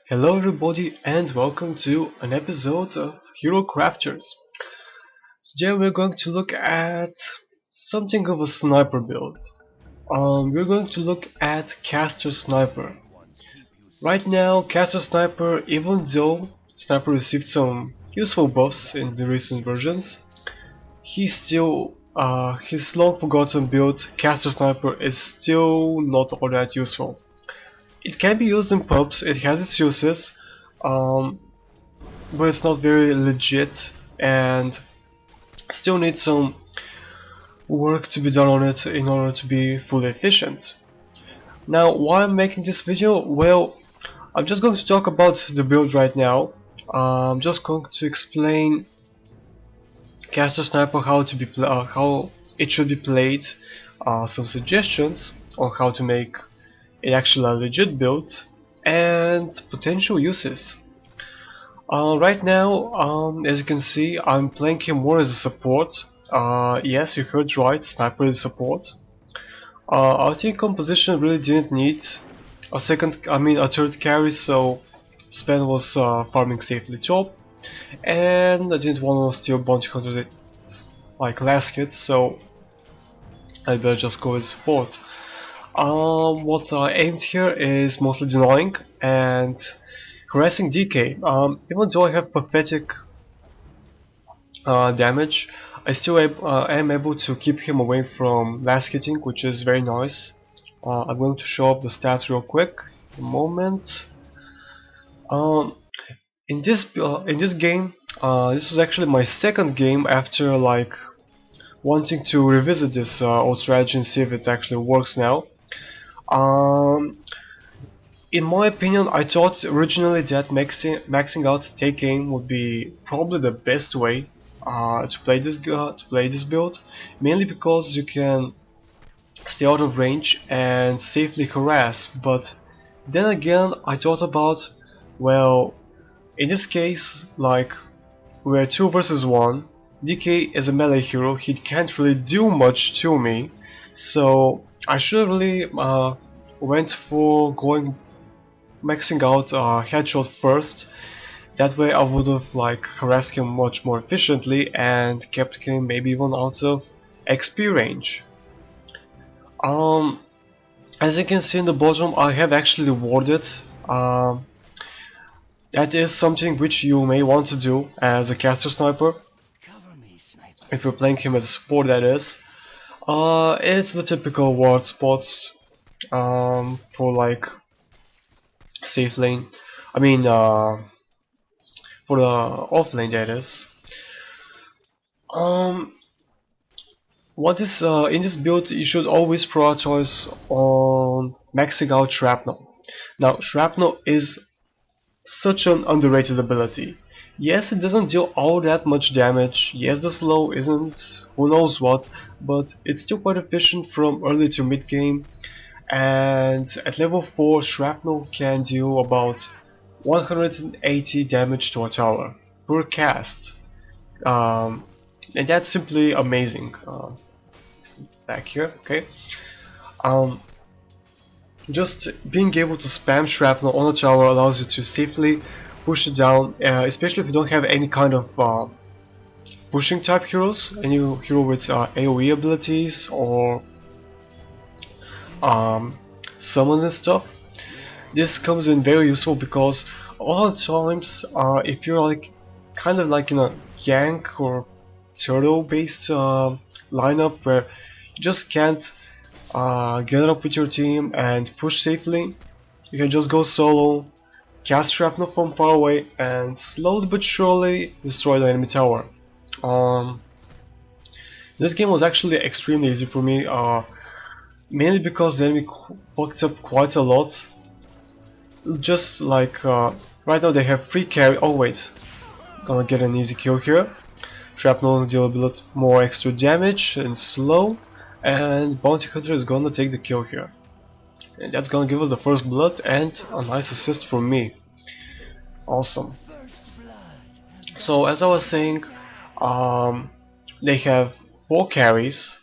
Hello everybody and welcome to an episode of Hero Crafters. Today we're going to look at something of a sniper build. We're going to look at Caster Sniper. Right now, Caster Sniper, even though Sniper received some useful buffs in the recent versions, his long forgotten build, Caster Sniper, is still not all that useful. It can be used in pubs, it has its uses, um, but it's not very legit and still needs some work to be done on it in order to be fully efficient. Now, why I'm making this video? Well, I'm just going to talk about the build right now. I'm just going to explain Caster Sniper, how it should be played, some suggestions on how to make it actually a legit build, and potential uses. Right now, as you can see, I'm playing him more as a support. Yes, you heard right, Sniper is support. Our team composition really didn't need a third carry, so Sven was farming safely top, and I didn't want to steal bounty hunters like last hit, so I better just go as support. What I aimed here is mostly denying and harassing DK. Even though I have pathetic damage, I still am able to keep him away from last hitting, which is very nice. I'm going to show up the stats real quick. A moment. Um, in this game, this was actually my second game after like wanting to revisit this old strategy and see if it actually works now. Um, in my opinion, I thought originally that maxing out take aim would be probably the best way to play this build, mainly because you can stay out of range and safely harass. But then again, I thought about, well, in this case, like we're 2 versus 1. DK is a melee hero, he can't really do much to me, so I should really went for maxing out headshot first. That way I would have like harassed him much more efficiently and kept him maybe even out of XP range. Um, as you can see in the bottom, I have actually warded. That is something which you may want to do as a caster sniper. If you're playing him as a support, that is. It's the typical ward spots for like safe lane. I mean, for the off lane, that is. Um, what is in this build, you should always prioritize on maxing out shrapnel. Now, shrapnel is such an underrated ability. Yes, it doesn't deal all that much damage. Yes, the slow isn't who knows what, but it's still quite efficient from early to mid game. And at level 4, shrapnel can deal about 180 damage to a tower per cast, and that's simply amazing. Back here, okay. Um, just being able to spam shrapnel on a tower allows you to safely push it down, especially if you don't have any kind of pushing type heroes, any hero with AoE abilities or summons and stuff. This comes in very useful because all the times, if you're like kind of like in a gank or turtle based lineup where you just can't get up with your team and push safely, you can just go solo, cast shrapnel from far away, and slowly but surely destroy the enemy tower. This game was actually extremely easy for me, mainly because the enemy fucked up quite a lot. Just like right now they have free carry. Oh wait, gonna get an easy kill here. Shrapnel deal a bit more extra damage and slow, and Bounty Hunter is gonna take the kill here. And that's gonna give us the first blood and a nice assist from me. Awesome. So as I was saying, they have 4 carries.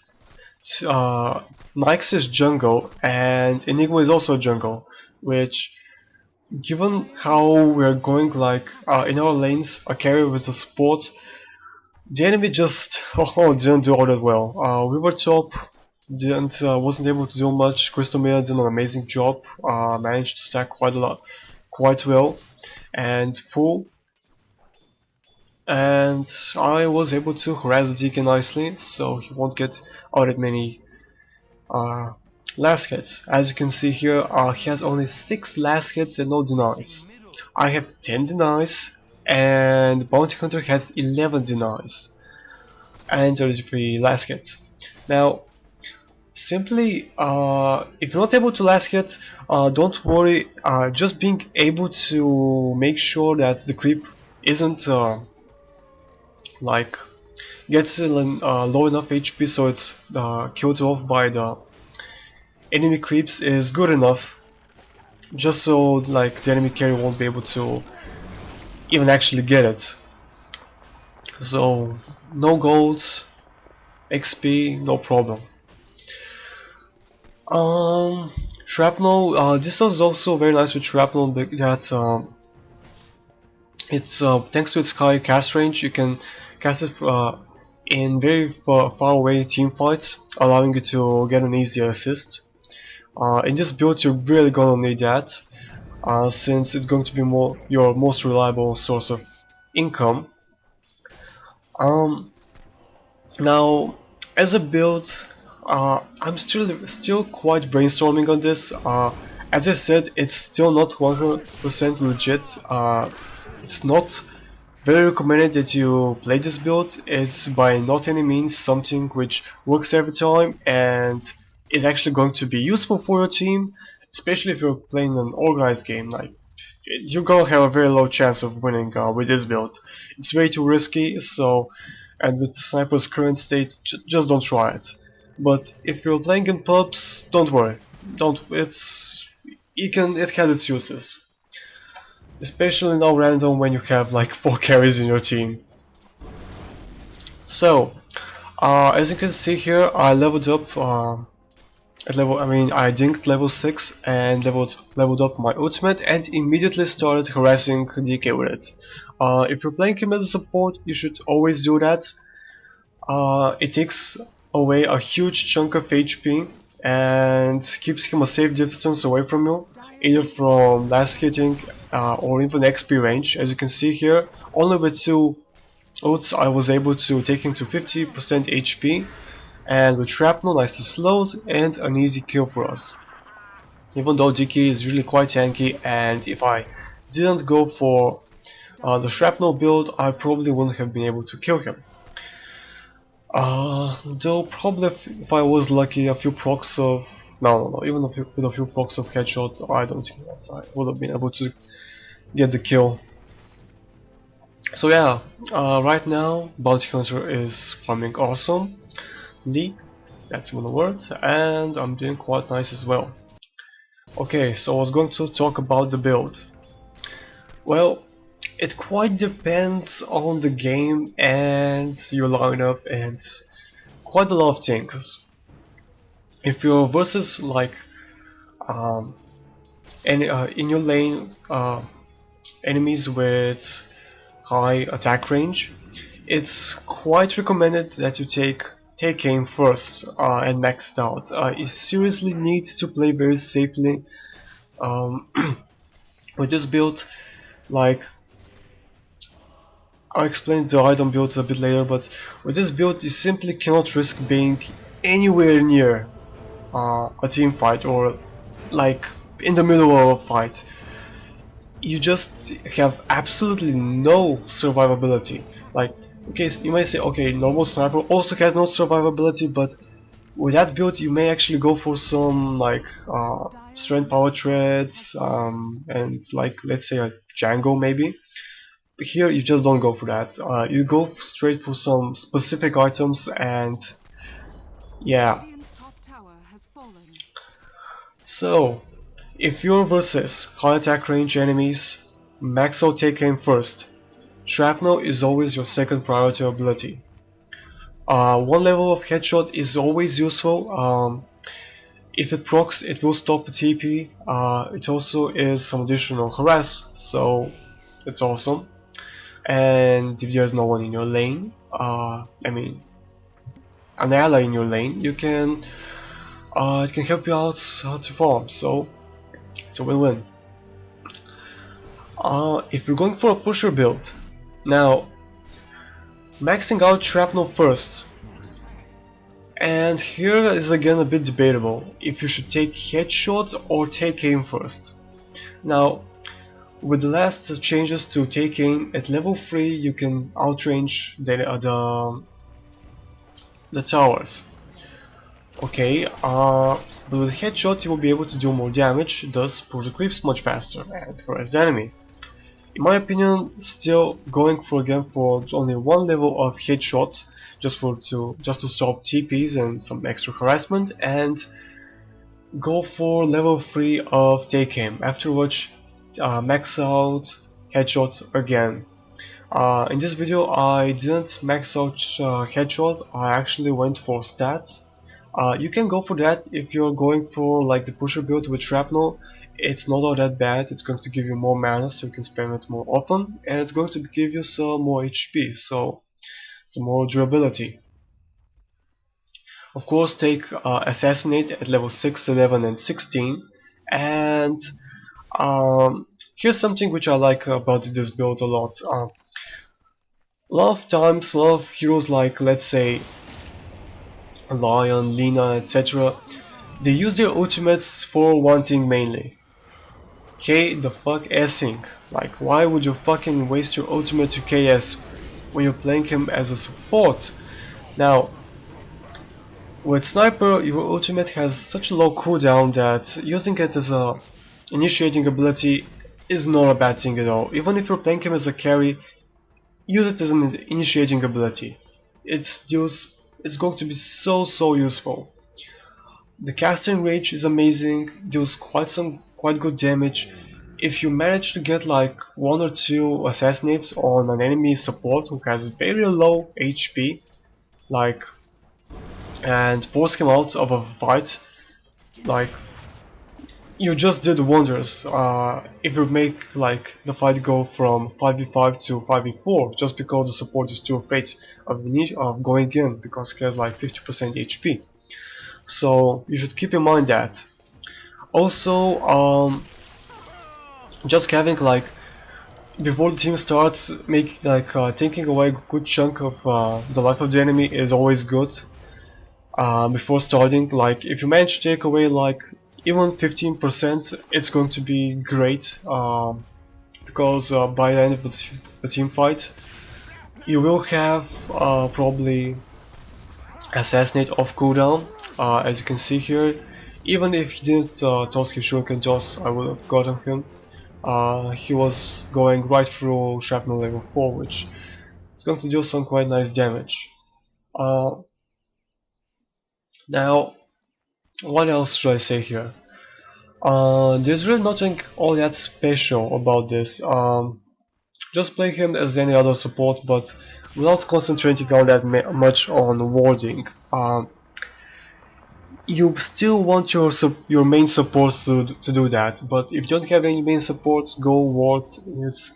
Nyx is jungle and Enigma is also jungle, which given how we're going like in our lanes, a carry with a support, the enemy just didn't do all that well. We were top, didn't wasn't able to do much. Crystal Miller did an amazing job, managed to stack quite a lot, quite well, and pull. And I was able to harass the DK nicely, so he won't get all that many uh, last hits. As you can see here, he has only 6 last hits and no denies. I have 10 denies, and Bounty Hunter has 11 denies and 33 last hits. Now, simply, if you're not able to last hit, don't worry. Just being able to make sure that the creep isn't like gets low enough HP so it's killed off by the enemy creeps is good enough, just so like the enemy carry won't be able to even actually get it. So no golds, XP, no problem. Shrapnel. This was also very nice with Shrapnel that it's thanks to its high cast range, you can cast it in very far away team fights, allowing you to get an easy assist. In this build, you're really gonna need that, since it's going to be your most reliable source of income. Now, as a build, I'm still quite brainstorming on this. As I said, it's still not 100% legit. It's not very recommended that you play this build. It's by not any means something which works every time and is actually going to be useful for your team, especially if you're playing an organized game. Like, you're gonna have a very low chance of winning with this build. It's way too risky, so, and with Sniper's current state, just don't try it. But if you're playing in pubs, don't worry. It has its uses. Especially now random when you have like 4 carries in your team. So, as you can see here, I leveled up I dinked level 6 and leveled up my ultimate and immediately started harassing DK with it. If you're playing him as a support, you should always do that. It takes away a huge chunk of HP and keeps him a safe distance away from you, either from last hitting or even XP range. As you can see here, only with 2 ults I was able to take him to 50% HP, and with Shrapnel nicely slowed and an easy kill for us. Even though DK is really quite tanky, and if I didn't go for the Shrapnel build, I probably wouldn't have been able to kill him. Though probably if I was lucky, a few procs of even with a few procs of headshot, I don't think that I would have been able to get the kill. So yeah, right now Bounty Hunter is farming awesome. That's one word, and I'm doing quite nice as well. Okay, so I was going to talk about the build. Well, it quite depends on the game and your lineup and quite a lot of things. If you're versus like in your lane enemies with high attack range, it's quite recommended that you take aim first and max it out. You seriously need to play very safely with this build. Like, I'll explain the item builds a bit later, but with this build you simply cannot risk being anywhere near a team fight or like in the middle of a fight. You just have absolutely no survivability. Like, okay, you may say, okay, normal sniper also has no survivability, but with that build you may actually go for some like strength power treads and like, let's say, a Django maybe. But here you just don't go for that. You go straight for some specific items, and yeah. So, if you're versus high attack range enemies, max out take aim first. Shrapnel is always your second priority ability. One level of headshot is always useful. If it procs, it will stop a TP. It also is some additional harass, so it's awesome. And if there's no one in your lane, I mean an ally in your lane, you can it can help you out to farm, so it's a win-win. If you're going for a pusher build, now maxing out shrapnel first, and here is again a bit debatable if you should take headshot or take aim first. Now, with the last changes to take aim, at level 3 you can outrange the towers. Okay, but with headshot you will be able to do more damage, thus push the creeps much faster and harass the enemy. In my opinion, still going for only one level of headshot just to stop TPs and some extra harassment, and go for level 3 of take aim, after which max out headshot again. In this video I didn't max out headshot, I actually went for stats. You can go for that if you're going for like the pusher build with shrapnel. It's not all that bad, it's going to give you more mana so you can spam it more often, and it's going to give you some more HP, so some more durability. Of course, take Assassinate at level 6, 11 and 16, and here's something which I like about this build a lot. A lot of times, a lot of heroes like, let's say, Lion, Lina, etc., they use their ultimates for one thing mainly. K the fuck S-ing. Like, why would you fucking waste your ultimate to KS when you're playing him as a support? Now, with Sniper, your ultimate has such a low cooldown that using it as a initiating ability is not a bad thing at all. Even if you're playing him as a carry, use it as an initiating ability. It's going to be so useful. The casting range is amazing, deals quite good damage. If you manage to get like 1 or 2 assassinates on an enemy support who has very low HP, like, and force him out of a fight, like, you just did wonders. If you make like the fight go from 5v5 to 5v4 just because the support is too afraid of going in because he has like 50% HP. So you should keep in mind that. Also, just having like before the team starts, taking away a good chunk of the life of the enemy is always good. Before starting, like if you manage to take away like even 15%, it's going to be great, because by the end of the team fight you will have probably Assassinate off cooldown. As you can see here, even if he didn't toss his shuriken toss, I would have gotten him. He was going right through shrapnel level 4, which is going to do some quite nice damage. Now, what else should I say here? There's really nothing all that special about this. Just play him as any other support, but without concentrating on that much on warding. You still want your main supports to do that, but if you don't have any main supports, go ward. It's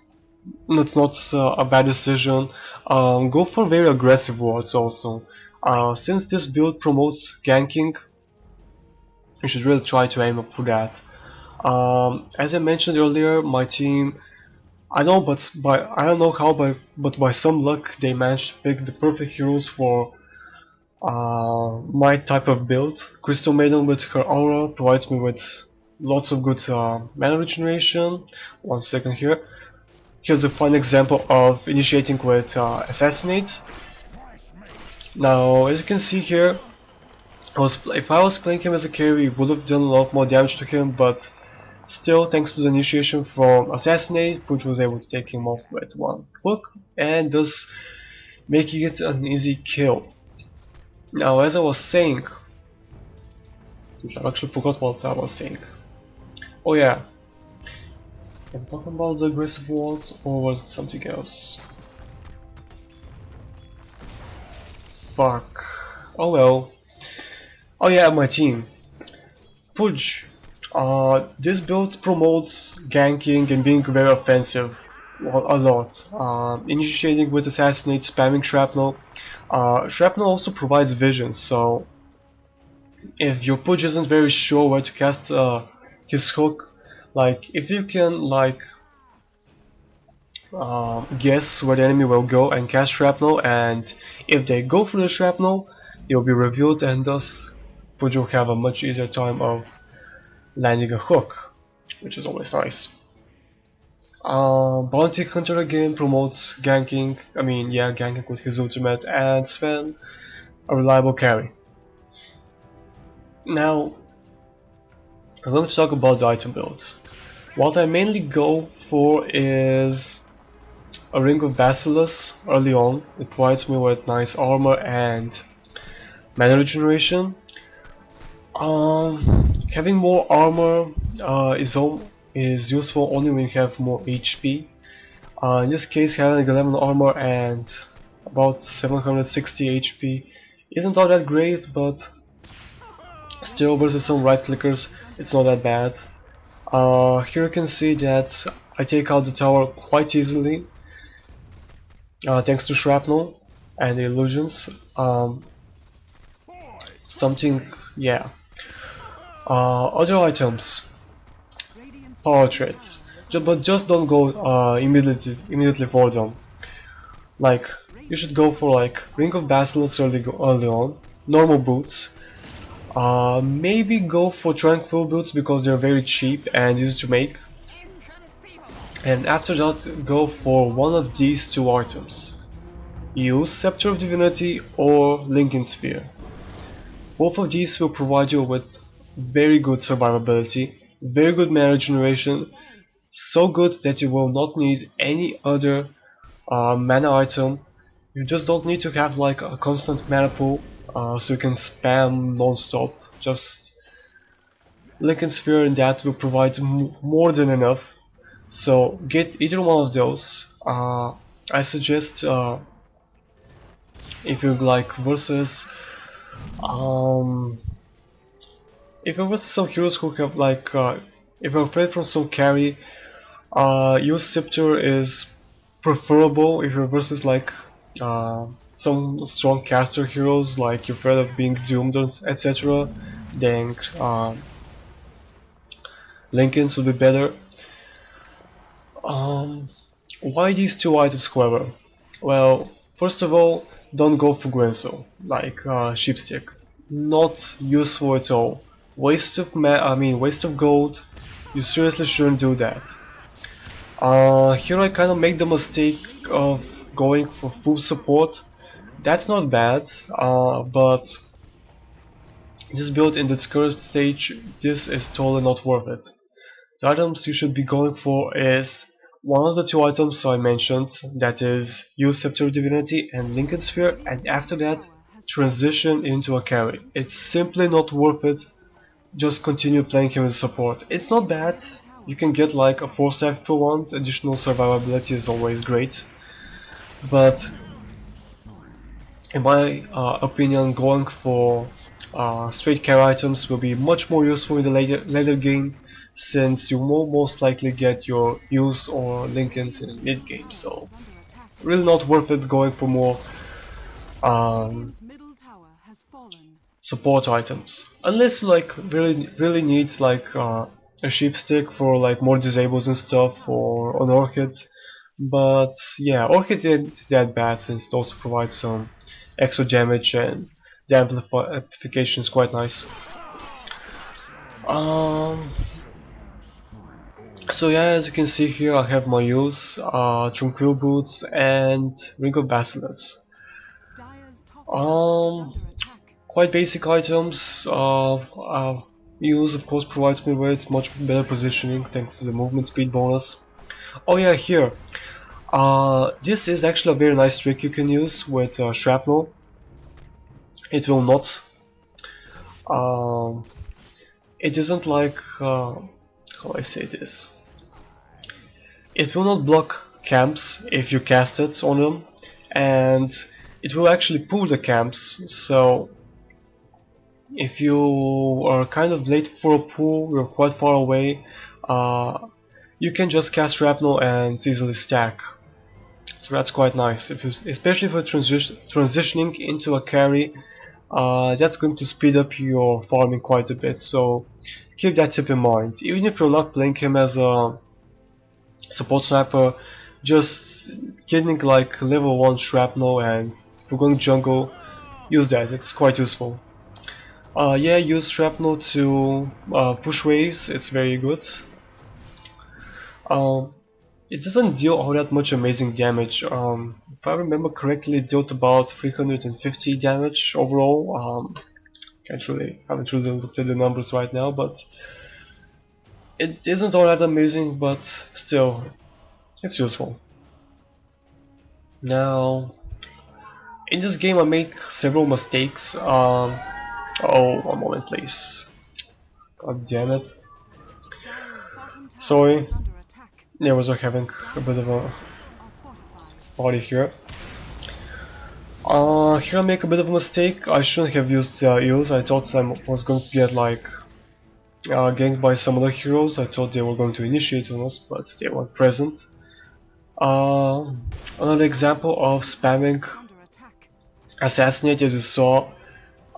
not a bad decision. Go for very aggressive wards also. Since this build promotes ganking, you should really try to aim up for that. As I mentioned earlier, my team, I don't know how, but by some luck they managed to pick the perfect heroes for my type of build. Crystal Maiden with her aura provides me with lots of good mana regeneration. One second here. Here's a fun example of initiating with Assassinate. Now, as you can see here, if I was playing him as a carry, it would have done a lot more damage to him, but still, thanks to the initiation from Assassinate, Puch was able to take him off with one hook, and thus making it an easy kill. Now, as I was saying, which I actually forgot what I was saying. Oh yeah, was I talking about the aggressive walls, or was it something else? Fuck. Oh well. Oh yeah, my team. Pudge. This build promotes ganking and being very offensive a lot. Initiating with assassinate, spamming shrapnel. Shrapnel also provides vision, so if your Pudge isn't very sure where to cast his hook, like if you can like guess where the enemy will go and cast shrapnel, and if they go for the shrapnel, it will be revealed, and thus Pudge will have a much easier time of landing a hook, which is always nice. Bounty Hunter again promotes ganking, ganking with his ultimate, and Sven, a reliable carry. Now, I'm going to talk about the item build. What I mainly go for is a Ring of Basilius early on. It provides me with nice armor and mana regeneration. Having more armor is useful only when you have more HP. In this case, having 11 armor and about 760 HP isn't all that great, but still versus some right clickers it's not that bad. Here you can see that I take out the tower quite easily thanks to shrapnel and the illusions. Other items, power traits, but just don't go immediately for them. Like, you should go for like Ring of Basilius early on, normal boots. Maybe go for tranquil boots because they're very cheap and easy to make. And after that, go for one of these two items. Use Scepter of Divinity or Lincoln Sphere. Both of these will provide you with very good survivability, very good mana regeneration, so good that you will not need any other mana item. You just don't need to have like a constant mana pool, so you can spam non-stop. Just Lincoln Sphere and that will provide more than enough. So get either one of those. I suggest if you like versus if you're versus some heroes who have like if you're afraid from some carry, use Scepter is preferable. If you're versus like some strong caster heroes, like you're afraid of being doomed, etc., then Lincolns would be better. Why these two items, however? Well, first of all, don't go for Gwenso, like Sheepstick. Not useful at all. Waste of gold. You seriously shouldn't do that. Here I kind of make the mistake of going for full support. That's not bad, but this build in this current stage, this is totally not worth it. The items you should be going for is one of the two items I mentioned, that is use Scepter of Divinity and Lincoln Sphere, and after that transition into a carry. It's simply not worth it. Just continue playing him as support. It's not bad. You can get like a 4-stack if you want. Additional survivability is always great, but in my opinion, going for straight carry items will be much more useful in the later game, since you will most likely get your use or Lincolns in mid game. So really not worth it going for more support items, unless you like really need like a sheepstick for like more disables and stuff, or an orchid. But yeah, orchid isn't that bad since it also provides some extra damage, and the amplification is quite nice. So yeah, as you can see here, I have my use, Tranquil Boots and Ring of Basilius. Quite basic items. Use of course provides me with much better positioning thanks to the movement speed bonus. Oh yeah, here. This is actually a very nice trick you can use with shrapnel. It will not. It isn't like how I say this. It will not block camps if you cast it on them, and it will actually pull the camps. So if you are kind of late for a pull, you're quite far away, you can just cast shrapnel and easily stack. So that's quite nice, especially if you're transitioning into a carry. That's going to speed up your farming quite a bit, so keep that tip in mind. Even if you're not playing him as a support sniper, just getting like level 1 shrapnel, and if you're going jungle, use that, it's quite useful. Yeah, use shrapnel to push waves, it's very good. It doesn't deal all that much amazing damage. If I remember correctly, it dealt about 350 damage overall. Haven't really looked at the numbers right now, but it isn't all that amazing, but still, it's useful. Now, in this game I make several mistakes. Oh, one moment please. God damn it. Sorry. Yeah, I was having a bit of a party here. Here I make a bit of a mistake. I shouldn't have used eels. I thought I was going to get like ganked by some other heroes. I thought they were going to initiate on us, but they weren't present. Another example of spamming Assassinate, as you saw,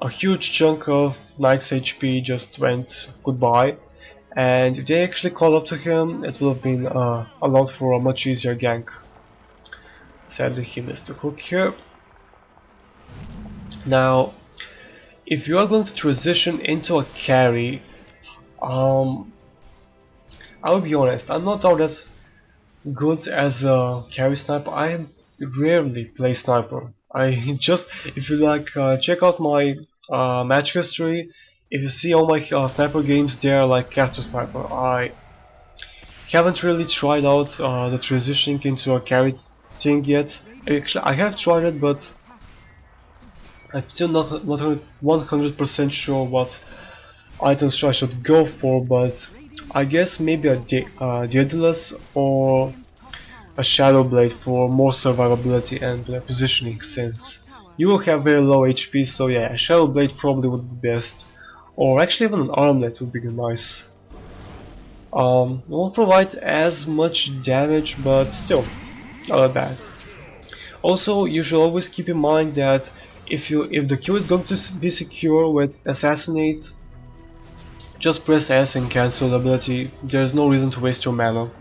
a huge chunk of Knight's HP just went goodbye, and if they actually called up to him, it would have been allowed for a much easier gank. Sadly, he missed the hook here. Now, if you are going to transition into a carry, I'll be honest, I'm not all that good as a carry sniper. I rarely play sniper. If you like, check out my match history. If you see all my sniper games, they're like caster sniper. I haven't really tried out the transitioning into a carry thing yet. Actually, I have tried it, but I'm still not 100% sure what items I should go for. But I guess maybe a Daedalus or a Shadow Blade for more survivability and positioning, since you will have very low HP. So yeah, a Shadow Blade probably would be best, or actually even an Armlet would be nice. Won't provide as much damage, but still not that bad. Also, you should always keep in mind that if the kill is going to be secure with Assassinate, just press S and cancel the ability. There's no reason to waste your mana.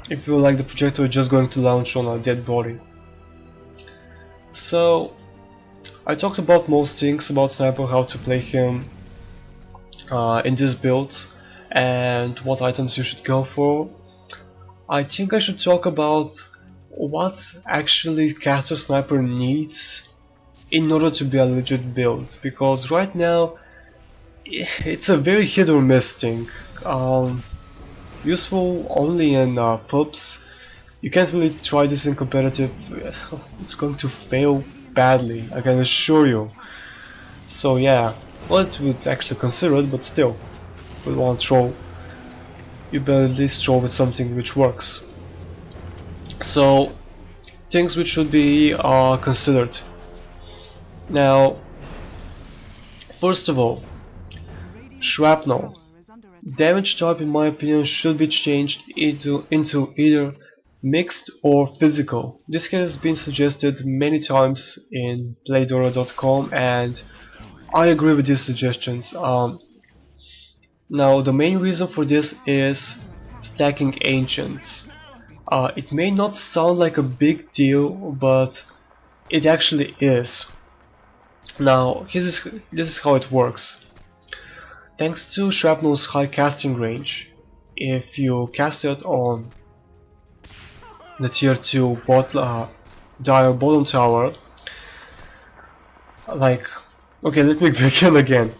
If you like the projectile, just going to launch on a dead body. So, I talked about most things about Sniper, how to play him in this build, and what items you should go for. I think I should talk about what actually caster Sniper needs in order to be a legit build, because right now it's a very hit or miss thing. Useful only in pubs. You can't really try this in competitive. It's going to fail badly, I can assure you. So yeah, well, it would actually consider it, but still, if you want to troll, you better at least troll with something which works. So, things which should be considered. Now, first of all, shrapnel. Damage type, in my opinion, should be changed into either mixed or physical. This has been suggested many times in playdota.com, and I agree with these suggestions. Now, the main reason for this is stacking ancients. It may not sound like a big deal, but it actually is. Now, this is how it works. Thanks to Shrapnel's high casting range, if you cast it on the tier 2 dire bottom tower, like, okay, let me begin again.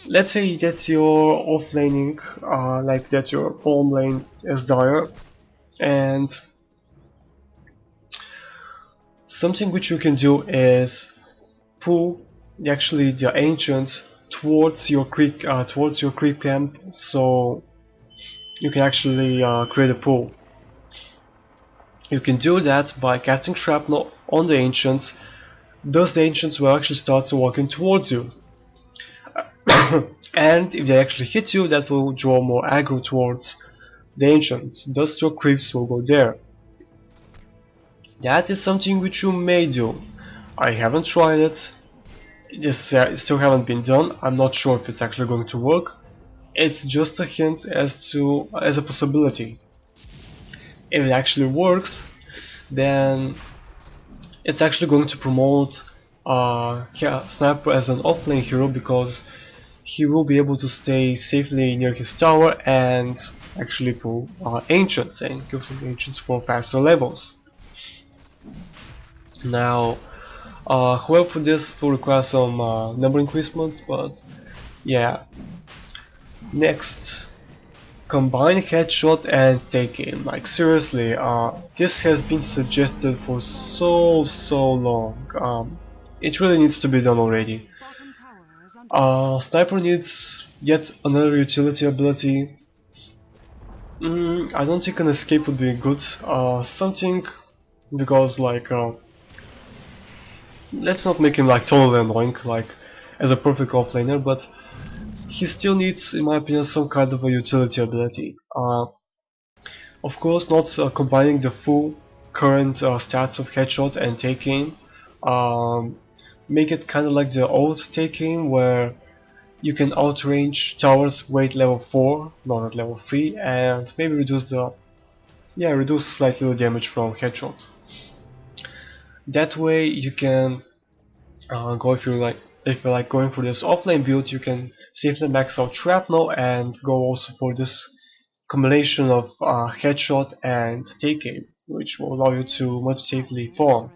Let's say that you're offlaning, like that your bottom lane is dire, and something which you can do is pull the ancients towards your creep camp, so you can actually create a pool. You can do that by casting shrapnel on the ancients, thus the ancients will actually start walking towards you. And if they actually hit you, that will draw more aggro towards the ancients, thus your creeps will go there. That is something which you may do. I haven't tried it. This still haven't been done. I'm not sure if it's actually going to work. It's just a hint as a possibility. If it actually works, then it's actually going to promote Sniper as an offlane hero, because he will be able to stay safely near his tower and actually pull ancients and kill some ancients for faster levels. Now, however, for this will require some number increasements, but yeah. Next, combine headshot and take aim. Like seriously, this has been suggested for so long. It really needs to be done already. Sniper needs yet another utility ability. I don't think an escape would be good. Something, because like let's not make him like totally annoying, like as a perfect offlaner, but he still needs, in my opinion, some kind of a utility ability. Of course, not combining the full current stats of headshot and take aim. Make it kind of like the old take aim, where you can outrange towers weight level 4, not at level 3, and maybe reduce slightly the damage from headshot. That way you can go, if you're like going for this offlane build, you can safely max out shrapnel and go also for this combination of headshot and take aim, which will allow you to much safely farm.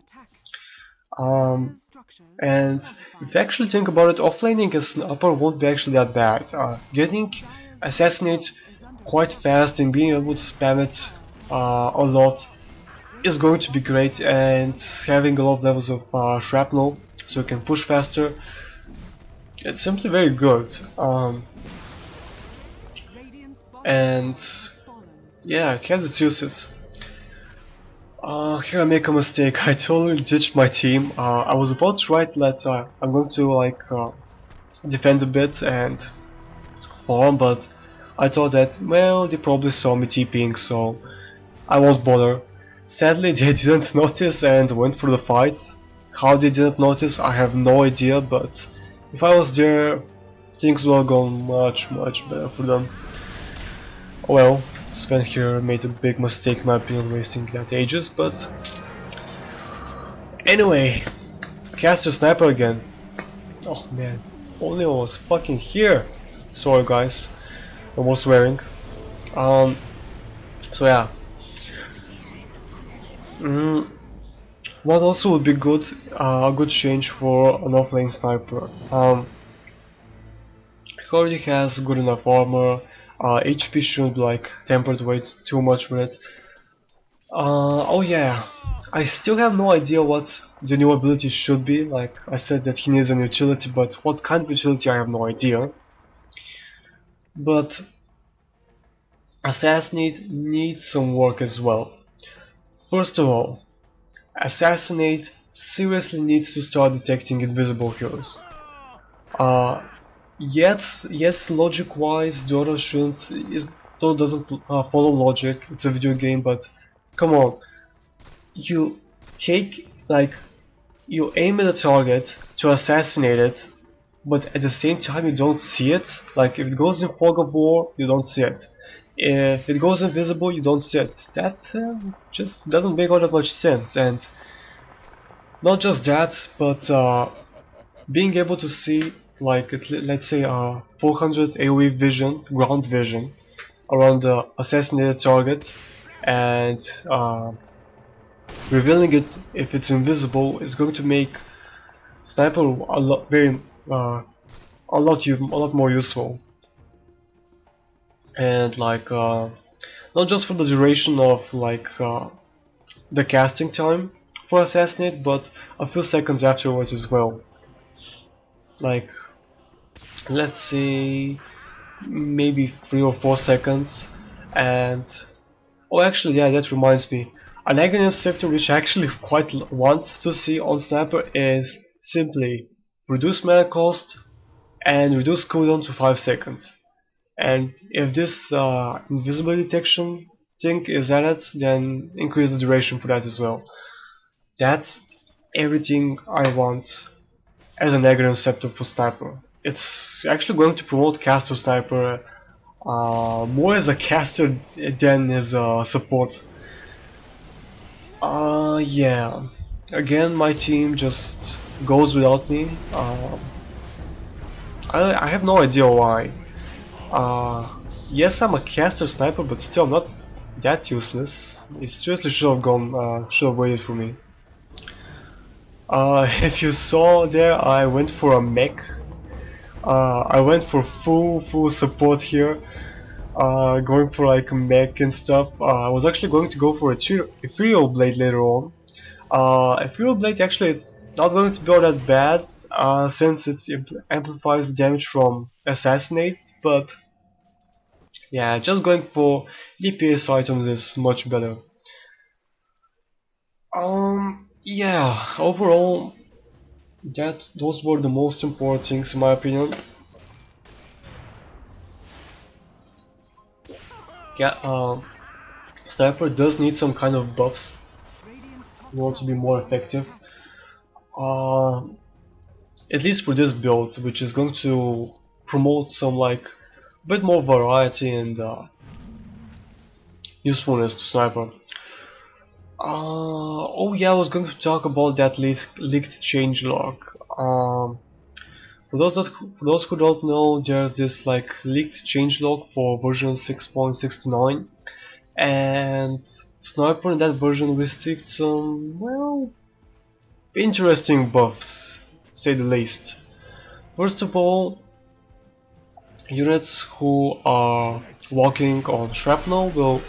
And if you actually think about it, offlaning as an upper won't be actually that bad. Getting assassinate quite fast and being able to spam it a lot is going to be great, and having a lot of levels of shrapnel so you can push faster, it's simply very good. And yeah, it has its uses. Here I make a mistake. I totally ditched my team. I was about to write that I'm going to like defend a bit and farm, but I thought that, well, they probably saw me TPing, so I won't bother. Sadly, they didn't notice and went for the fight. How they didn't notice, I have no idea, but if I was there, things would have gone much better for them. Well, Sven here made a big mistake in my opinion, wasting that ages, but anyway, caster sniper again. Oh man, only I was fucking here. Sorry guys, I was swearing. So yeah. What also would be good, a good change for an offlane sniper. He already has good enough armor. HP shouldn't like tempered weight too much with it. Oh yeah, I still have no idea what the new ability should be. Like I said that he needs an utility, but what kind of utility I have no idea. But Assassinate needs some work as well. First of all, Assassinate seriously needs to start detecting invisible heroes. Yes, logic-wise, Dota doesn't follow logic. It's a video game, but come on, you you aim at a target to assassinate it, but at the same time you don't see it. Like if it goes in fog of war, you don't see it. If it goes invisible, you don't see it. That just doesn't make all that much sense. And not just that, but being able to see, like let's say 400 AoE vision, ground vision, around the assassinated target, and revealing it if it's invisible is going to make sniper a lot more useful. And like not just for the duration of like the casting time for assassinate, but a few seconds afterwards as well. Like let's say maybe 3 or 4 seconds. And oh, actually, yeah, that reminds me, A negative sector which I actually quite want to see on Sniper is simply reduce mana cost and reduce cooldown to 5 seconds. And if this invisible detection thing is added, then increase the duration for that as well. That's everything I want as a negative scepter for Sniper. It's actually going to promote caster Sniper more as a caster than as a support. Yeah. Again, my team just goes without me. I have no idea why. Yes, I'm a caster Sniper, but still I'm not that useless. It seriously should have gone, should have waited for me. If you saw there, I went for a mech. I went for full support here. Going for like mech and stuff. I was actually going to go for a Ethereal Blade later on. Ethereal Blade actually it's not going to be all that bad since it amplifies the damage from Assassinate, but yeah, just going for DPS items is much better. Yeah, overall, those were the most important things in my opinion. Yeah, Sniper does need some kind of buffs in order to be more effective. Uh, at least for this build, which is going to promote some like bit more variety and usefulness to Sniper. Oh yeah, I was going to talk about that leaked changelog. For those who don't know, there's this like leaked changelog for version 6.69, and Sniper in that version received some, well, interesting buffs, say the least. First of all, units who are walking on shrapnel will,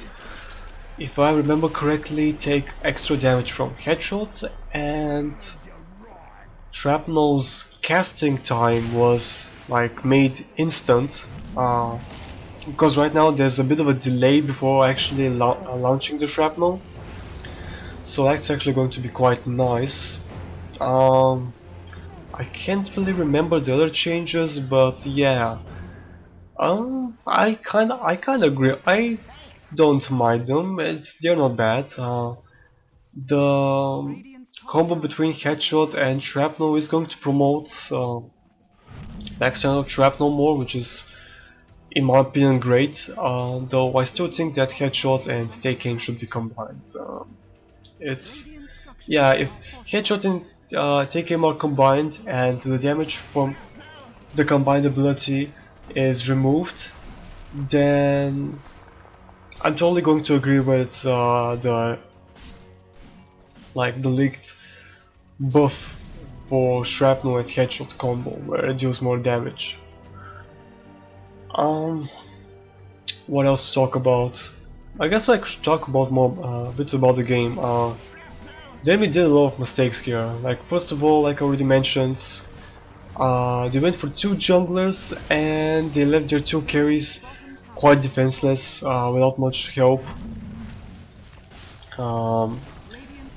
if I remember correctly, take extra damage from headshots, and shrapnel's casting time was like made instant, because right now there's a bit of a delay before actually launching the shrapnel, so that's actually going to be quite nice. I can't really remember the other changes, but yeah, I kinda agree. I don't mind them. They're not bad. The combo between headshot and shrapnel is going to promote external shrapnel more, which is, in my opinion, great. Though I still think that headshot and take aim should be combined. It's yeah, if headshot and take aim are combined and the damage from the combined ability is removed, then I'm totally going to agree with the leaked buff for shrapnel and headshot combo, where it deals more damage. What else to talk about? I guess I should talk about more a bit about the game. Demi did a lot of mistakes here. Like first of all, like I already mentioned, they went for two junglers and they left their two carries quite defenseless, without much help.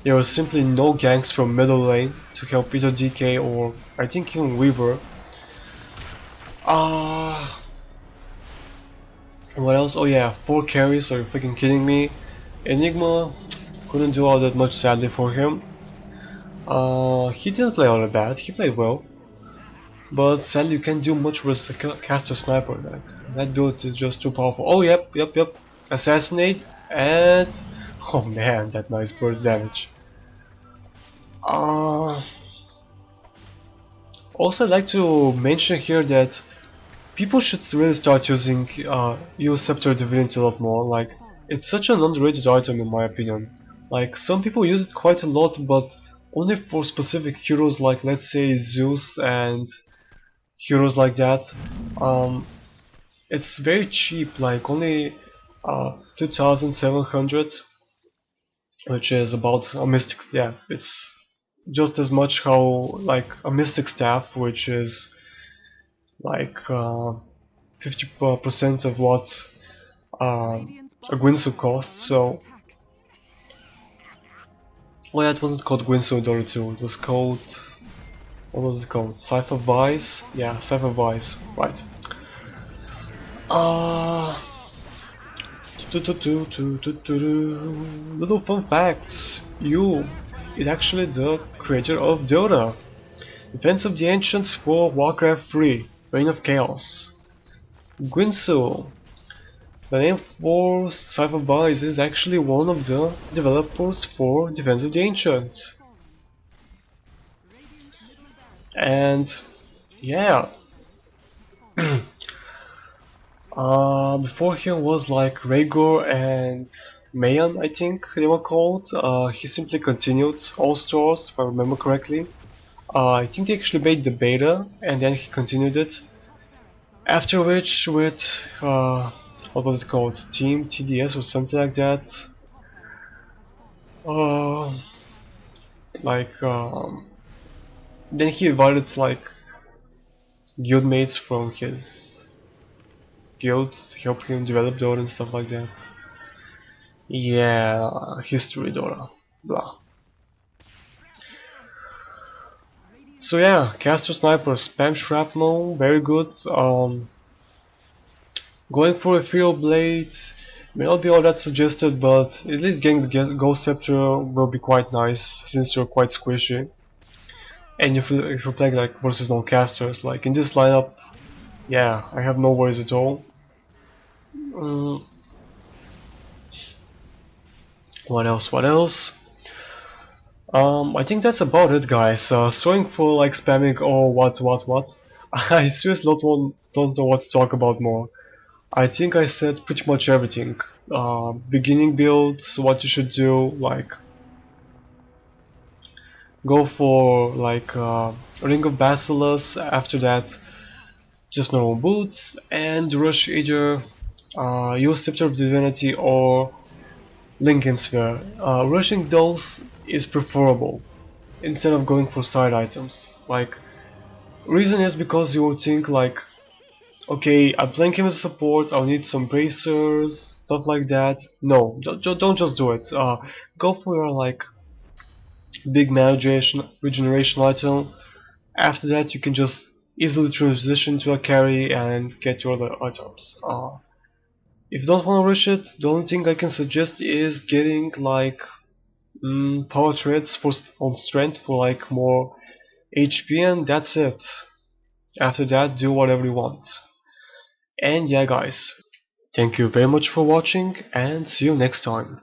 There was simply no ganks from middle lane to help either DK or I think even Weaver. What else? Oh yeah, 4 carries, are you freaking kidding me? Enigma couldn't do all that much sadly for him. He didn't play all that bad, he played well. But sadly you can't do much with a caster sniper, like, that build is just too powerful. Oh yep. Assassinate and... oh man, that nice burst damage. Also I'd like to mention here that people should really start using use Scepter Divinity a lot more. Like, it's such an underrated item in my opinion. Like, some people use it quite a lot, but only for specific heroes like, let's say, Zeus and heroes like that. It's very cheap, like only 2,700, which is about a mystic. Yeah, it's just as much how like a mystic staff, which is like 50% of what a Guinsu costs. So Oh yeah, it wasn't called Guinsoo Dota 2, it was called... What was it called? Cypher Vice? Yeah, Cypher Vice, right. Uh... Little fun facts. You is actually the creator of Dota. Defense of the Ancients for Warcraft 3, Reign of Chaos. Guinsoo. The name for Cypher Vice is actually one of the developers for Defense of the Ancients. And yeah. Before him was like Rhaegar and Mayan, I think they were called. He simply continued all stores, if I remember correctly. I think they actually made the beta and then he continued it. After which, with what was it called? Team TDS or something like that. Uh, like then he invited like guildmates from his guild to help him develop Dota and stuff like that. Yeah, history Dota, blah. So yeah, caster sniper, spam shrapnel, very good. Going for a field blade may not be all that suggested, but at least getting the ghost scepter will be quite nice since you're quite squishy. And if you're playing like versus non-casters, like in this lineup, yeah, I have no worries at all. Mm, what else? What else? I think that's about it, guys. Sorry for like spamming or what. I seriously don't know what to talk about more. I think I said pretty much everything. Beginning builds, what you should do, like go for like Ring of Basileus. After that, just normal boots and rush either use Scepter of Divinity or Lincoln Sphere. Rushing those is preferable instead of going for side items. Like, reason is because you will think like, okay, I'm playing him as a support, I'll need some bracers, stuff like that. No, don't just do it. Go for your like big mana regeneration item. After that you can just easily transition to a carry and get your other items. If you don't want to rush it, the only thing I can suggest is getting like power treads for on strength for like more HP, and that's it. After that, do whatever you want. And yeah guys, thank you very much for watching and see you next time.